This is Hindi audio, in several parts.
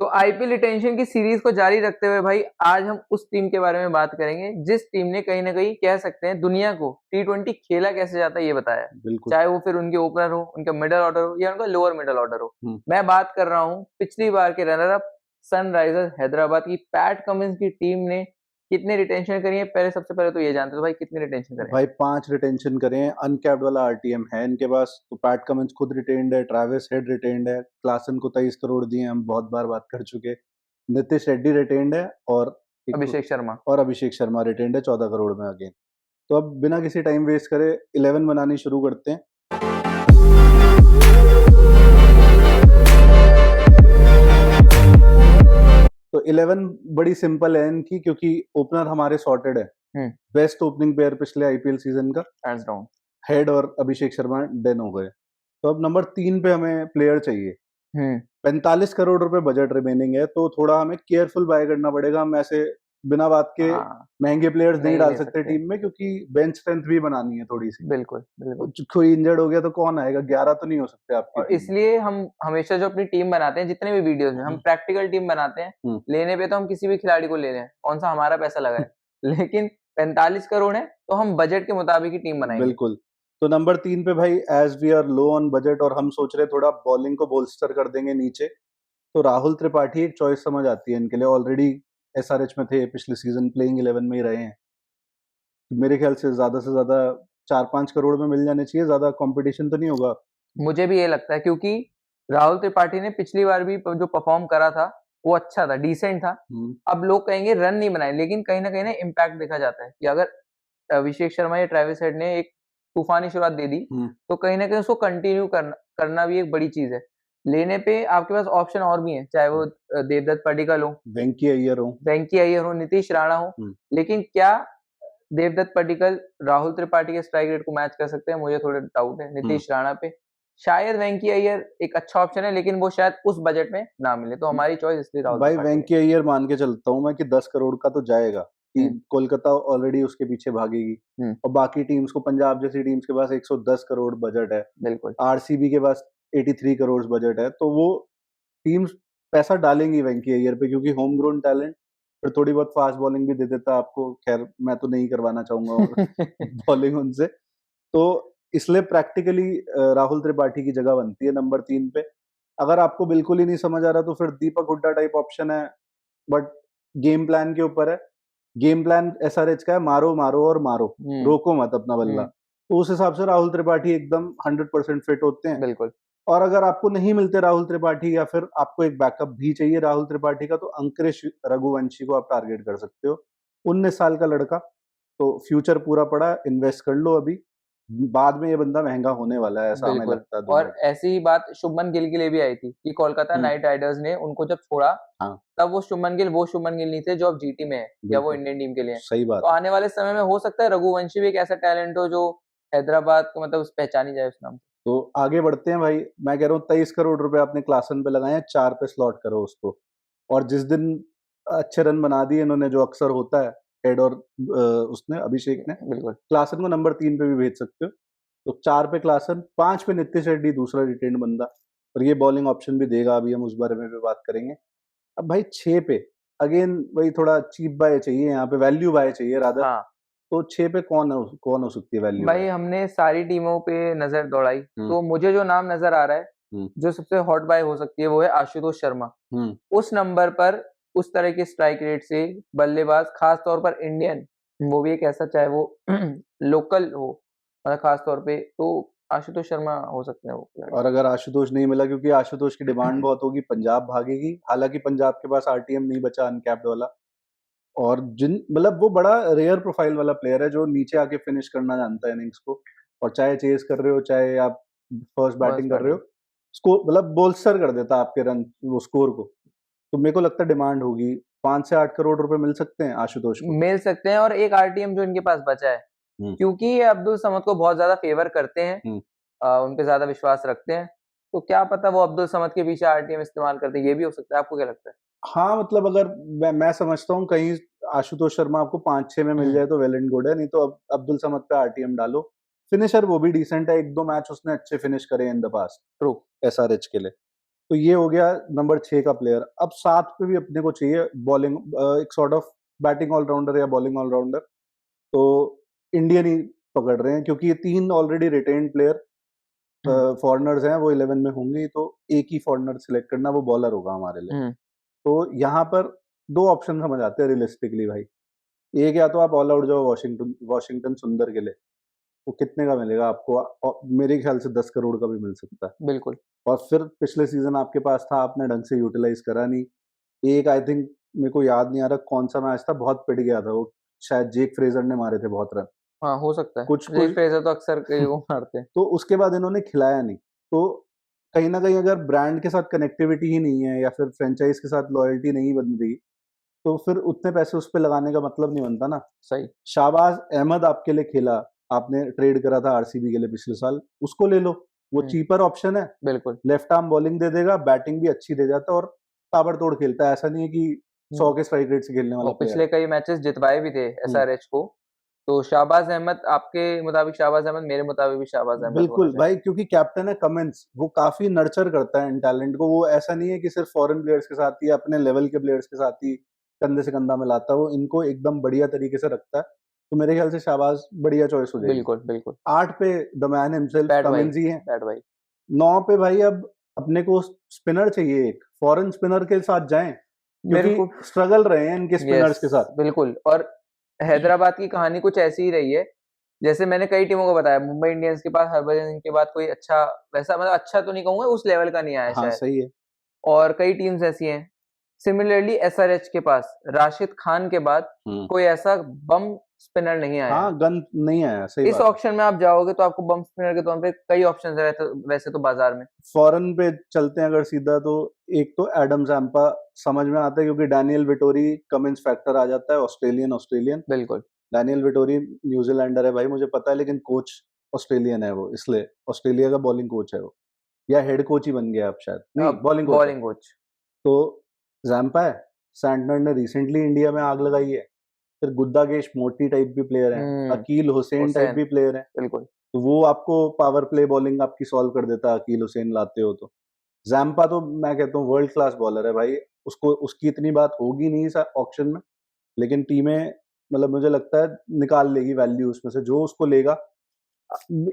तो आईपीएल रिटेंशन की सीरीज को जारी रखते हुए भाई आज हम उस टीम के बारे में बात करेंगे जिस टीम ने कहीं ना कहीं कह सकते हैं दुनिया को टी20 खेला कैसे जाता है ये बताया। बिल्कुल। चाहे वो फिर उनके ओपनर हो, उनका मिडिल ऑर्डर हो या उनका लोअर मिडिल ऑर्डर हो। हम्म, मैं बात कर रहा हूँ पिछली बार के रनर अप सनराइजर्स हैदराबाद की पैट कमिंस की टीम ने कितने रिटेंशन करी है। पहले सबसे पहले तो ये जानते हो भाई कितने रिटेंशन करें। भाई 5 रिटेंशन करें, अनकैप्ड वाला आरटीएम है इनके पास। तो पैट कमिंस खुद रिटेन्ड है, ट्रेविस हेड रिटेन्ड है, क्लासन को 23 करोड़ दिए, हम बहुत बार बात कर चुके। नीतीश रेड्डी रिटेन्ड है और अभिषेक शर्मा अभिषेक शर्मा रिटेन्ड है 14 करोड़ में अगेन। तो अब बिना किसी टाइम वेस्ट करे 11 बनानी शुरू करते हैं। तो 11 बड़ी सिंपल है इनकी, क्योंकि ओपनर हमारे सॉर्टेड है। बेस्ट ओपनिंग पेयर पिछले आईपीएल सीजन का हैंड्स डाउन हेड और अभिषेक शर्मा डेन हो गए। तो अब नंबर 3 पे हमें प्लेयर चाहिए। 45 करोड़ रुपए बजट रिमेनिंग है, तो थोड़ा हमें केयरफुल बाय करना पड़ेगा। हम ऐसे बिना बात के महंगे प्लेयर्स नहीं डाल सकते टीम में, क्योंकि बेंच स्ट्रेंथ भी बनानी है थोड़ी सी। बिल्कुल बिल्कुल। कोई इंजर्ड हो गया तो कौन आएगा, 11 तो नहीं हो सकते आपकी और टीम। इसलिए हम हमेशा जो अपनी टीम बनाते हैं, जितने भी वीडियोस में हम प्रैक्टिकल टीम बनाते हैं। लेने पे तो हम किसी भी खिलाड़ी को ले रहे हैं, कौन सा हमारा पैसा लगा है। लेकिन 45 करोड़ है तो हम बजट के मुताबिक ही टीम बनाएंगे। बिल्कुल। तो नंबर 3 पे भाई, as we are low on budget और हम सोच रहे थोड़ा बॉलिंग को बोल्स्टर कर देंगे नीचे, तो राहुल त्रिपाठी एक चॉइस समझ आती है इनके लिए। ऑलरेडी एसआरएच में थे, पिछले सीजन प्लेइंग 11 में ही रहे हैं। मेरे ख्याल से ज्यादा 4-5 करोड़ में मिल जाने चाहिए, ज्यादा कंपटीशन तो नहीं होगा। मुझे भी ये लगता है, क्योंकि राहुल त्रिपाठी ने पिछली बार भी जो परफॉर्म करा था वो अच्छा था, डिसेंट था। अब लोग कहेंगे रन नहीं बनाए, लेकिन कहीं ना कहीं ना इम्पैक्ट देखा जाता है कि अगर अभिषेक शर्मा या ट्रेविस हेड ने एक तूफानी शुरुआत दे दी तो कहीं ना कहीं उसको कंटिन्यू करना भी एक बड़ी चीज है। लेने पे आपके पास ऑप्शन और भी हैं, चाहे वो देवदत्त पडिक्कल हो, वेंकी अय्यर हो, नीतीश राणा हो। लेकिन क्या देवदत्त पडिक्कल राहुल त्रिपाठी के स्ट्राइक रेट को मैच कर सकते हैं? मुझे थोड़ा डाउट है नीतीश राणा पे। शायद वेंकी अय्यर एक अच्छा ऑप्शन है, लेकिन वो शायद उस बजट में ना मिले, तो हमारी चॉइस इसलिए राहुल भाई त्रिपाठी है। वेंकी अय्यर मान के चलता हूँ मैं कि 10 करोड़ का तो जाएगा, कि कोलकाता ऑलरेडी उसके पीछे भागेगी। और बाकी टीम्स को, पंजाब जैसी टीम्स के पास 110 करोड़ बजट है, बिल्कुल आरसीबी के पास 83 करोड़ बजट है, तो वो टीम्स पैसा डालेंगी वेंकी अय्यर पे, क्योंकि होम ग्रोन टैलेंट। फिर थोड़ी बहुत फास्ट बॉलिंग भी दे देता आपको, खैर मैं तो नहीं करवाना चाहूंगा बॉलिंग उनसे। तो इसलिए प्रैक्टिकली राहुल त्रिपाठी की जगह बनती है नंबर 3 पे। अगर आपको बिल्कुल ही नहीं समझ आ रहा तो फिर दीपक हुड्डा टाइप ऑप्शन है, बट गेम प्लान के ऊपर है। गेम प्लान एसआरएच का है, मारो मारो और मारो, रोको मत अपना बल्ला। तो उस हिसाब से राहुल त्रिपाठी एकदम 100% फिट होते हैं। बिल्कुल। और अगर आपको नहीं मिलते राहुल त्रिपाठी, या फिर आपको एक बैकअप भी चाहिए राहुल त्रिपाठी का, तो अंकुरिश रघुवंशी को आप टारगेट कर सकते हो। 19 साल का लड़का, तो फ्यूचर पूरा पड़ा, इन्वेस्ट कर लो अभी, बाद में ये बंदा महंगा होने वाला है, ऐसा हमें लगता है। और ऐसी ही बात शुभमन गिल के लिए भी आई थी कि कोलकाता नाइट राइडर्स ने उनको जब छोड़ा, तब वो शुभमन गिल नहीं थे जो अब जीटी में है या वो इंडियन टीम के लिए है। सही बात। तो आने वाले समय में हो सकता है रघुवंशी भी एक ऐसा टैलेंट हो जो हैदराबाद को मतलब पहचानी जाए उस नाम से। तो आगे बढ़ते हैं भाई। मैं कह रहा हूँ 23 करोड़ रुपए आपने क्लासन पे लगाए हैं, 4 पे स्लॉट करो उसको। और जिस दिन अच्छे रन बना दिए इन्होंने, जो अक्सर होता है, हेड और उसने अभिषेक ने, बिल्कुल क्लासन को नंबर 3 पे भी भेज सकते हो। तो 4 पे क्लासन, 5 पे नीतीश रेड्डी, दूसरा रिटेन्ड बंदा, और ये बॉलिंग ऑप्शन भी देगा, अभी हम उस बारे में भी बात करेंगे। अब भाई 6 पे अगेन वही थोड़ा चीप बाय चाहिए, यहाँ पे वैल्यू बाय चाहिए रादर। तो 6 पे कौन हो सकती है वैल्यू भाई? हमने सारी टीमों पे नजर दौड़ाई, तो मुझे जो नाम नजर आ रहा है जो सबसे हॉट बाय हो सकती है वो है आशुतोष शर्मा। उस नंबर पर उस तरह के स्ट्राइक रेट से बल्लेबाज, खास तौर पर इंडियन, वो भी एक ऐसा, चाहे वो लोकल हो, मतलब खास तौर पे, तो आशुतोष शर्मा हो सकते हैं वो। और अगर आशुतोष नहीं मिला, क्योंकि आशुतोष की डिमांड बहुत होगी, पंजाब भागेगी। हालांकि पंजाब के पास आरटीएम नहीं बचा अनकैप्ड वाला, और जिन मतलब वो बड़ा रेयर प्रोफाइल वाला प्लेयर है जो नीचे आके फिनिश करना जानता है इनिंग्स को। और चाहे चेस कर रहे हो, चाहे आप फर्स्ट बैटिंग कर रहे हो, स्कोर मतलब बोल्स्टर कर देता है आपके रन, वो स्कोर को। तो मेरे को लगता है डिमांड होगी, 5 से 8 करोड़ रुपए मिल सकते हैं आशुतोष को। मिल सकते हैं, और एक आरटीएम जो इनके पास बचा है, क्योंकि ये अब्दुल समद को बहुत ज्यादा फेवर करते हैं, उन पे ज्यादा विश्वास रखते हैं, तो क्या पता वो अब्दुल समद के पीछे आरटीएम इस्तेमाल करते हैं, ये भी हो सकता है। आपको क्या लगता है? हाँ, मतलब अगर मैं समझता हूँ कहीं आशुतोष शर्मा आपको 5-6 में मिल जाए तो वेल एंड गुड है, नहीं तो अब अब्दुल समद पे आरटीएम डालो। फिनिशर वो भी डिसेंट है, 1-2 मैच उसने अच्छे फिनिश करे in the past, true, SRH के लिए। तो ये हो गया नंबर 6 का प्लेयर। अब 7 पे भी अपने को चाहिए बॉलिंग, एक सॉर्ट ऑफ बैटिंग ऑलराउंडर या बॉलिंग ऑलराउंडर। तो इंडियन ही पकड़ रहे हैं क्योंकि ये 3 ऑलरेडी रिटेन्ड प्लेयर फॉरेनर्स हैं, वो 11 में होंगे, तो एक ही फॉरेनर सिलेक्ट करना, वो बॉलर होगा हमारे लिए। तो यहाँ पर 2 ऑप्शन समझ आते हैं रियलिस्टिकली भाई। एक, या तो आप ऑल आउट जाओ वॉशिंगटन सुंदर के लिए, वो कितने का मिलेगा आपको? मेरे ख्याल से 10 करोड़ का भी मिल सकता है। बिल्कुल। और फिर पिछले सीजन आपके पास था, आपने ढंग से यूटिलाइज करा नहीं। एक आई थिंक मेरे को याद नहीं आ रहा कौन सा मैच था, बहुत पिट गया था वो, शायद जेक फ्रेजर ने मारे थे बहुत रन। हाँ, हो सकता है। कुछ जेक फ्रेजर तो अक्सर कई वो मारते हैं। तो उसके बाद इन्होंने खिलाया नहीं। तो कहीं न कहीं अगर ब्रांड के साथ कनेक्टिविटी ही नहीं है या फिर फ्रैंचाइज़ के साथ लॉयल्टी नहीं बन रही, तो फिर उतने पैसे उस पे लगाने का मतलब नहीं बनता ना। सही। शाहबाज अहमद आपके लिए खेला, आपने ट्रेड करा था आरसीबी के लिए पिछले साल, उसको ले लो, वो चीपर ऑप्शन है। बिल्कुल। लेफ्ट आर्म बॉलिंग दे देगा, बैटिंग भी अच्छी दे जाता है और ताबड़तोड़ खेलता है। ऐसा नहीं है कि 100 के स्ट्राइक रेट से खेलने वाला और प्लेयर पिछले है। कई मैचेस जितवाए भी थे एसआरएच को। तो शाहबाज अहमद, आपके मुताबिक शाहबाज अहमद, मेरे मुताबिक भी शाहबाज अहमद होना बिल्कुल चाहिए। भाई, क्योंकि कैप्टन है कमिंस, वो काफी नर्चर करता है इन टैलेंट को। वो ऐसा नहीं है कि सिर्फ फॉरेन प्लेयर्स के साथ ही, अपने लेवल के प्लेयर्स के साथ ही कंधे से कंधा मिलाता है, वो इनको एकदम बढ़िया तरीके से रखता है। तो मेरे ख्याल से शाहबाज बढ़िया चॉइस हो जाएगी। बिल्कुल, बिल्कुल। 8 पे द मैन हिमसेल्फ बैट भाई, कमिंस ही है। बैट भाई। 9 पे भाई अब अपने को स्पिनर चाहिए, एक फॉरेन स्पिनर के साथ जाएं, मेरे क्योंकि को स्ट्रगल रहे हैं इनके स्पिनर्स के साथ। बिल्कुल। और हैदराबाद की कहानी कुछ ऐसी ही रही है, जैसे मैंने कई टीमों को बताया, मुंबई इंडियंस के पास हरभजन सिंह के बाद कोई अच्छा, वैसा मतलब अच्छा तो नहीं कहूंगा, उस लेवल का नहीं आया हाँ शायद। सही है। और कई टीम्स ऐसी हैं। सिमिलरली एसआरएच के पास राशिद खान के बाद कोई ऐसा बम स्पिनर नहीं आया। हाँ, गन नहीं आया, सही इस बात है। ऑक्शन में आप जाओगे तो आपको बम स्पिनर के तौर पे कई ऑप्शन है वैसे तो बाजार में। फॉरेन पे चलते हैं अगर सीधा, तो एक तो एडम जैम्पा समझ में आता है, क्योंकि डैनियल विटोरी कमिंस फैक्टर आ जाता है। ऑस्ट्रेलियन बिल्कुल। डैनियल विटोरी न्यूजीलैंडर है भाई, मुझे पता है, लेकिन कोच ऑस्ट्रेलियन है वो, इसलिए ऑस्ट्रेलिया का बॉलिंग कोच है वो, या हेड कोच ही बन गया अब शायद, नहीं अब बॉलिंग कोच है। Bowling coach. तो जैम्पा है, सैंटनर ने रिसेंटली इंडिया में आग लगाई है। फिर गुद्दागेश मोटी टाइप भी प्लेयर है, अकील हुसैन टाइप हुसैन, भी प्लेयर है। बिल्कुल। तो वो आपको पावर प्ले बॉलिंग आपकी सॉल्व कर देता है, अकील हुसैन लाते हो तो। जैम्पा तो मैं कहता हूँ वर्ल्ड क्लास बॉलर है भाई, उसको उसकी इतनी बात होगी नहीं इस ऑक्शन में, लेकिन टीमें मतलब मुझे लगता है निकाल लेगी वैल्यू उसमें से, जो उसको लेगा।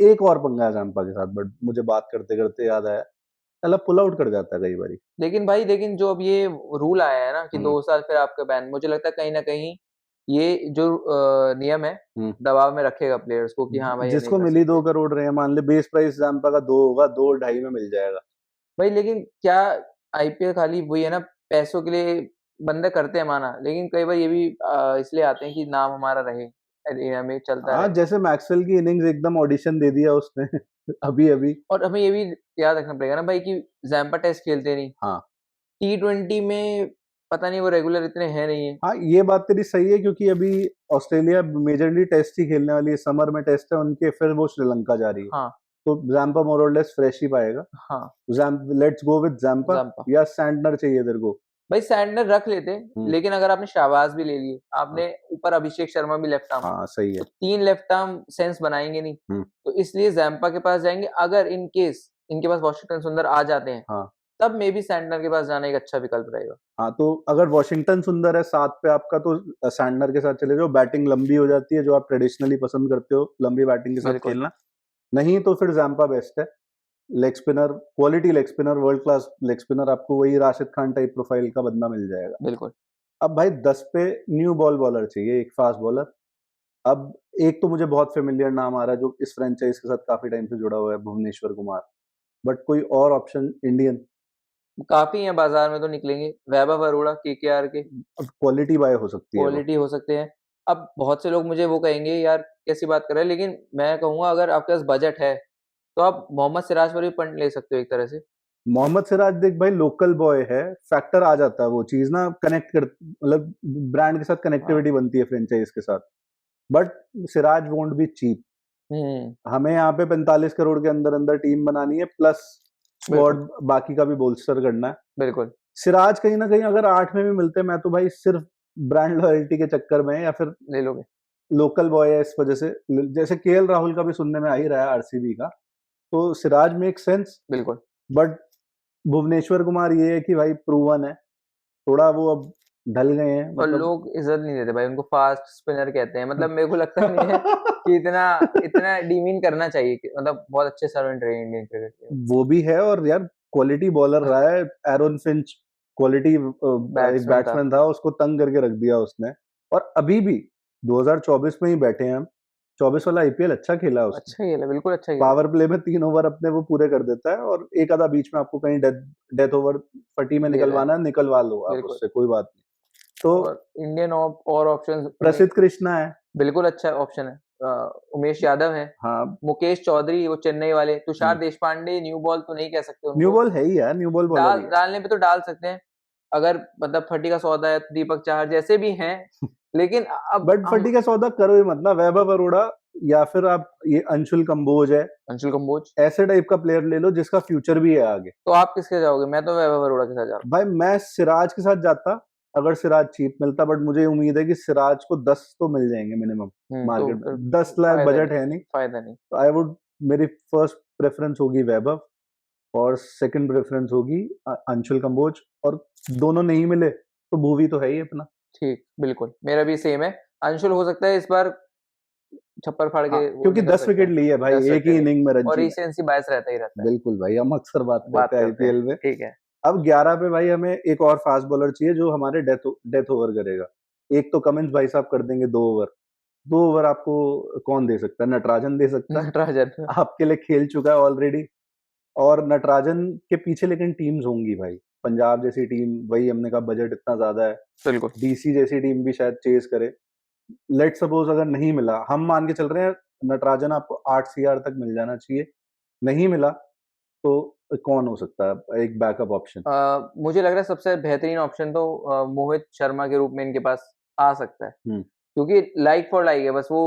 एक और पंगा है जैम्पा के साथ, बट मुझे बात करते करते याद आया, साला पुल आउट कर जाता है कई बारी। लेकिन भाई, लेकिन जो अब ये रूल आया है ना कि 2 साल फिर आपका बैन, मुझे लगता है कहीं न कहीं ये जो नियम है, दबाव में रखेगा प्लेयर्स को कि हाँ भाई, ये नहीं जिसको कर मिली सकते। 2 करोड़ रहे हैं, मान ले बेस प्राइस जैम्पा का 2 होगा, 2 ढाई में मिल जाएगा। भाई लेकिन क्या आईपीएल खाली वही है ना, पैसों के लिए बंदे करते हैं माना, लेकिन कई बार ये भी इसलिए आते हैं कि नाम हमारा रहे, एरिया में चलता हाँ, रहे। जैसे मैक्सवेल की इनिंग्स एकदम ऑडिशन दे दिया उसने अभी-अभी। और हमें ये भी याद रखना पड़ेगा ना भाई कि ज़ैम्पा टेस्ट खेलते नहीं। हाँ। टी20 में पता नहीं वो रेगुलर इतने हैं नहीं है। हाँ, ये बात तेरी सही है, क्योंकि अभी ऑस्ट्रेलिया मेजरली टेस्ट ही खेलने वाली है, समर में टेस्ट है उनके, फिर वो श्रीलंका जा रही है। हाँ, तो जैम्पा मोर और लेस फ्रेश ही पाएगा। हाँ। Let's go with Zampa, Zampa. या सैंटनर चाहिए तेरे को? भाई सैंटनर रख लेते, लेकिन अगर आपने शाहबाज भी ले लिए, हाँ, आपने ऊपर अभिषेक शर्मा भी लेफ्ट आर्म, हाँ सही तो है। 3 लेफ्ट आर्म सेंस बनाएँगे नहीं। तो इसलिए ज़ैम्पा के पास जाएँगे, अगर इन केस इनके पास वॉशिंगटन सुंदर आ जाते हैं, हाँ। तब मे बी सैंटनर के पास जाना एक अच्छा विकल्प रहेगा। हाँ, तो अगर वॉशिंगटन सुंदर है 7 पे आपका, तो सैंटनर के साथ चले जाओ, बैटिंग लंबी हो जाती है, जो आप ट्रेडिशनली पसंद करते हो, लंबी बैटिंग के साथ बिल्कुल। खेलना। नहीं तो फिर जैम्पा बेस्ट है। Leg spinner, quality leg spinner, world class leg spinner, आपको वही राशिद खान टाइप प्रोफाइल का बंदा मिल जाएगा। बिल्कुल। अब भाई 10 पे न्यू बॉल बॉलर चाहिए, एक फास्ट बॉलर। अब एक तो मुझे बहुत फेमिलियर नाम आ रहा है, जो इस फ्रेंचाइज के साथ काफी टाइम से जुड़ा हुआ है, भुवनेश्वर कुमार। बट कोई और ऑप्शन इंडियन? काफ़ी हैं बाज़ार में तो निकलेंगे, वैभव अरोड़ा केकेआर के, अब क्वालिटी बाय हो सकती है वो। क्वालिटी हो सकते हैं। अब बहुत से लोग मुझे वो कहेंगे, यार कैसी बात कर रहे हैं, लेकिन मैं कहूँगा अगर आपके पास बजट है, तो आप मोहम्मद सिराज पर भी पॉइंट ले सकते हो एक तरह से। मोहम्मद सिराज देख भाई, लोकल बॉय है, फैक्टर आ जाता है, वो चीज ना कनेक्ट कर, मतलब ब्रांड के साथ हाँ। कनेक्टिविटी बनती है फ्रेंचाइज के साथ। But Siraj won't be cheap. हुँ, हमें यहाँ पे 45 करोड़ के अंदर अंदर टीम बनानी है, प्लस बिल्कुल, स्क्वाड बाकी का भी बोल्स्टर करना है। बिल्कुल। सिराज कहीं ना कहीं अगर 8 में भी मिलते, मैं तो भाई सिर्फ ब्रांड लॉयल्टी के चक्कर में, या फिर ले लोगे। लोकल बॉय है इस वजह से, जैसे केएल राहुल का भी सुनने में आ ही रहा है आरसीबी का, तो सिराज मेक सेंस। बिल्कुल। बट भुवनेश्वर कुमार ये है कि भाई प्रूवन है, थोड़ा वो अब ढल गए हैं और मतलब लोग इज्जत नहीं देते भाई उनको, फास्ट स्पिनर कहते हैं, मतलब मेरे को लगता नहीं है कि इतना इतना डीमीन करना चाहिए मतलब बहुत अच्छे सर्वेंट रहे इंडियन क्रिकेट के। वो भी है, और यार क्वालिटी बॉलर रहा है एरोन फिंच, क्वालिटी एक बैट्समैन था, उसको तंग करके रख दिया उसने। और अभी भी 2024 में ही बैठे हैं हम, 24 वाला आईपीएल अच्छा खेला उसने, अच्छा खेला, बिल्कुल अच्छा खेला। पावर प्ले में 3 ओवर अपने वो पूरे कर देता है, और एक आधा बीच में आपको कहीं डेथ ओवर फटी में निकलवाना, निकलवा लो आप उससे, कोई बात नहीं। तो और इंडियन और ऑप्शन प्रसिद्ध कृष्णा है, बिल्कुल अच्छा ऑप्शन है। उमेश यादव है, हाँ, मुकेश चौधरी वो चेन्नई वाले, तुषार देशपांडे न्यू बॉल तो नहीं कह सकते उनको, न्यू बॉल है ही यार, न्यू बॉल बॉलर ही है। डालने पे तो डाल सकते हैं अगर मतलब फटी का सौदा है, दीपक चाहर जैसे भी हैं, लेकिन अब बट फटी का सौदा करो ही मत ना, वैभव अरोड़ा या फिर आप ये अंशुल कंबोज है, अंशुल कंबोज ऐसे टाइप का प्लेयर ले लो जिसका फ्यूचर भी है आगे। तो आप किसके जाओगे? मैं तो वैभव अरोड़ा के साथ जा रहा हूँ भाई मैं सिराज के साथ जाता अगर सिराज चीप मिलता, बट मुझे उम्मीद है कि सिराज को 10 तो मिल जाएंगे मिनिमम मार्केट में, 10 लाख बजट है नहीं, फायदा नहीं। तो आई वुड, मेरी फर्स्ट प्रेफरेंस होगी वैभव, और सेकंड प्रेफरेंस होगी अंशुल कंबोज, और दोनों नहीं मिले तो भूवी तो है ही अपना। ठीक, बिल्कुल मेरा भी सेम है। अंशुल हो सकता है इस बार छप्पर फाड़ के क्योंकि 10 विकेट ली है भाई एक ही इनिंग में और रणजी में। रीसेंसी बायस रहता ही रहता है। बिल्कुल भाई, हम अक्सर बात करते हैं आईपीएल में। ठीक है। अब 11 पे भाई हमें एक और फास्ट बॉलर चाहिए जो हमारे डेथ ओवर करेगा। एक तो कमिंस भाई साहब कर देंगे 2 ओवर, 2 ओवर आपको कौन दे सकता है? नटराजन दे सकता है, नटराजन आपके लिए खेल चुका है ऑलरेडी। और नटराजन के पीछे लेकिन टीम्स होंगी भाई, पंजाब जैसी टीम, वही हमने कहा बजट इतना ज्यादा है, बिल्कुल डीसी जैसी टीम भी शायद चेज करे। लेट सपोज अगर नहीं मिला, हम मान के चल रहे हैं नटराजन आपको 8 सीआर तक मिल जाना चाहिए, नहीं मिला तो कौन हो सकता है एक बैकअप ऑप्शन? मुझे लग रहा है सबसे बेहतरीन ऑप्शन तो मोहित शर्मा के रूप में इनके पास आ सकता है, क्योंकि लाइक फॉर लाइक है, बस वो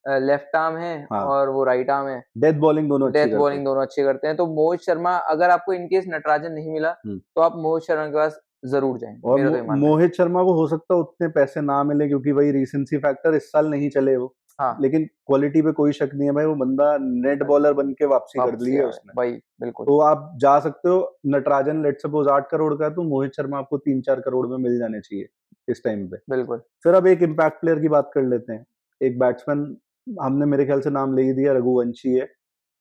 लेफ्ट आर्म है और वो राइट आर्म है, डेथ बॉलिंग दोनों अच्छी करते हैं। तो मोहित शर्मा, अगर आपको इनकेस नटराजन नहीं मिला तो आप मोहित शर्मा के पास जरूर जाएं, और मेरा तो ये मानना है। मोहित शर्मा को हो सकता है उतने पैसे ना मिले, क्योंकि भाई रीसेंसी फैक्टर, इस साल नहीं चले वो, लेकिन क्वालिटी पे कोई शक नहीं है भाई, वो बंदा नेट बॉलर बन के वापसी कर ली है उसने भाई, बिल्कुल। तो आप जा सकते हो। नटराजन लेट सपोज 8 करोड़ का है, तो मोहित शर्मा आपको 3-4 करोड़ में मिल जाने चाहिए इस टाइम पे। बिल्कुल। फिर अब एक इम्पैक्ट प्लेयर की बात कर लेते हैं, एक बैट्समैन हमने मेरे ख्याल से नाम ले ही दिया, रघुवंशी है।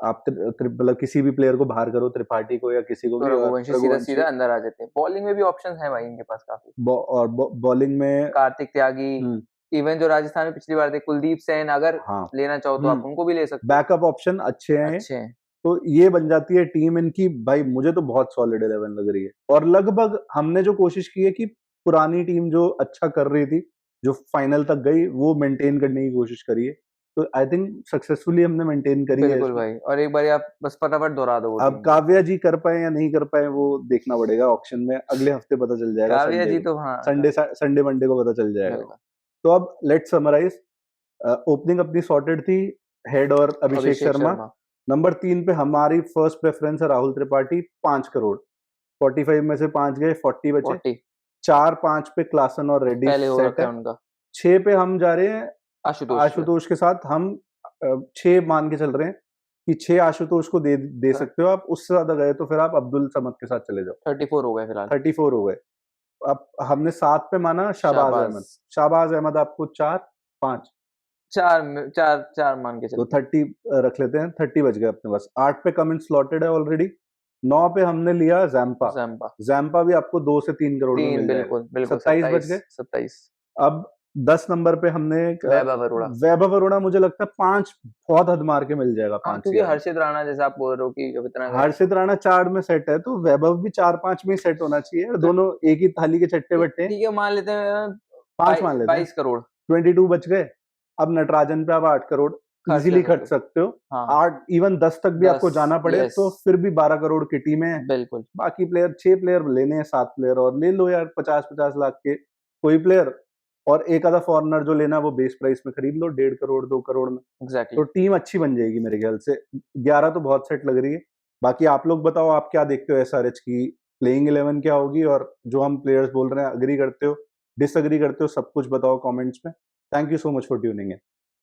आप मतलब किसी भी प्लेयर को बाहर करो, त्रिपाठी को या किसी को तो भी, रघुवंशी सीधा अंदर आ जाते हैं। बॉलिंग में भी ऑप्शंस हैं भाई इनके पास काफी, और बॉलिंग में कार्तिक त्यागी, इवन जो राजस्थान में पिछली बार थे कुलदीप सेन, अगर लेना चाहो तो आप उनको भी ले सकते हो। बैकअप ऑप्शन अच्छे हैं, तो ये बन जाती है टीम इनकी। भाई मुझे तो बहुत सॉलिड 11 लग रही है, और लगभग हमने जो कोशिश की है कि पुरानी टीम जो अच्छा कर रही थी, जो फाइनल तक गई, वो मेंटेन करने की कोशिश करी है, तो आई थिंक सक्सेसफुली हमने मेंटेन करी है। बिल्कुल भाई, और एक बार आप बस फटाफट दोहरा दो वो अब टीम। काव्या जी कर पाए या नहीं कर पाए वो देखना पड़ेगा ऑक्शन में, अगले हफ्ते पता चल जाएगा। काव्या जी तो हाँ, संडे मंडे को पता चल जाएगा। तो अब लेट्स समराइज, ओपनिंग अपनी सॉर्टेड थी, हेड और अभिषेक शर्मा। नंबर 3 पे हमारी फर्स्ट प्रेफरेंस है राहुल त्रिपाठी, 5 करोड़, 45 में से 5 गए, 40 बचे। 4-5 पे क्लासन और रेड्डी सेट है उनका। 6 पे हम जा रहे हैं आशुतोष के साथ, हम 6 मान के चल रहे हैं कि 6 आशुतोष को दे सकते हो आप, उससे ज्यादा गए तो फिर आप अब्दुल समद के साथ चले जाओ। 34 हो गए फिलहाल, 34 हो गए। अब हमने 7 पे माना शाहबाज अहमद आपको 4-5 चार मान के तो 30 रख लेते हैं, 30 बच गए अपने पास। 8 पे कमिंस स्लॉटेड है ऑलरेडी। 9 पे हमने लिया जैम्पा भी आपको 2 से 3 करोड़ में मिल जाएगा। 27 बच गए। 27। अब 10 नंबर पे हमने वैभव अरोड़ा मुझे लगता है 5 बहुत हद मार के मिल जाएगा। 5 क्योंकि हर्षित राणा जैसा आप बोल रहे हो कि जब इतना हर्षित राणा 4 में सेट है, तो वैभव भी 4-5 में सेट होना चाहिए, दोनों एक ही थाली के चट्टे बट्टे। ठीक है, मान लेते हैं 5 मान लेते हैं, 22 करोड़, 22 बच गए। अब नटराजन पे आप 8 करोड़ इजीली खर्च सकते हो। 8 इवन 10 तक भी आपको जाना पड़े तो फिर भी 12 करोड़ की टीम है। बिल्कुल। बाकी प्लेयर 6 प्लेयर लेने हैं, 7 प्लेयर और ले लो यार, 50-50 लाख के कोई प्लेयर, और एक आधा फॉरनर जो लेना वो बेस प्राइस में खरीद लो, 1.5 करोड़ 2 करोड़ में। तो टीम अच्छी बन जाएगी मेरे ख्याल से। 11 तो बहुत सेट लग रही है। बाकी आप लोग बताओ, आप क्या देखते हो एसआरएच की प्लेइंग 11 क्या होगी, और जो हम प्लेयर्स बोल रहे हैं अग्री करते हो, डिसअग्री करते हो, सब कुछ बताओ कमेंट्स में। Thank you so much for tuning in.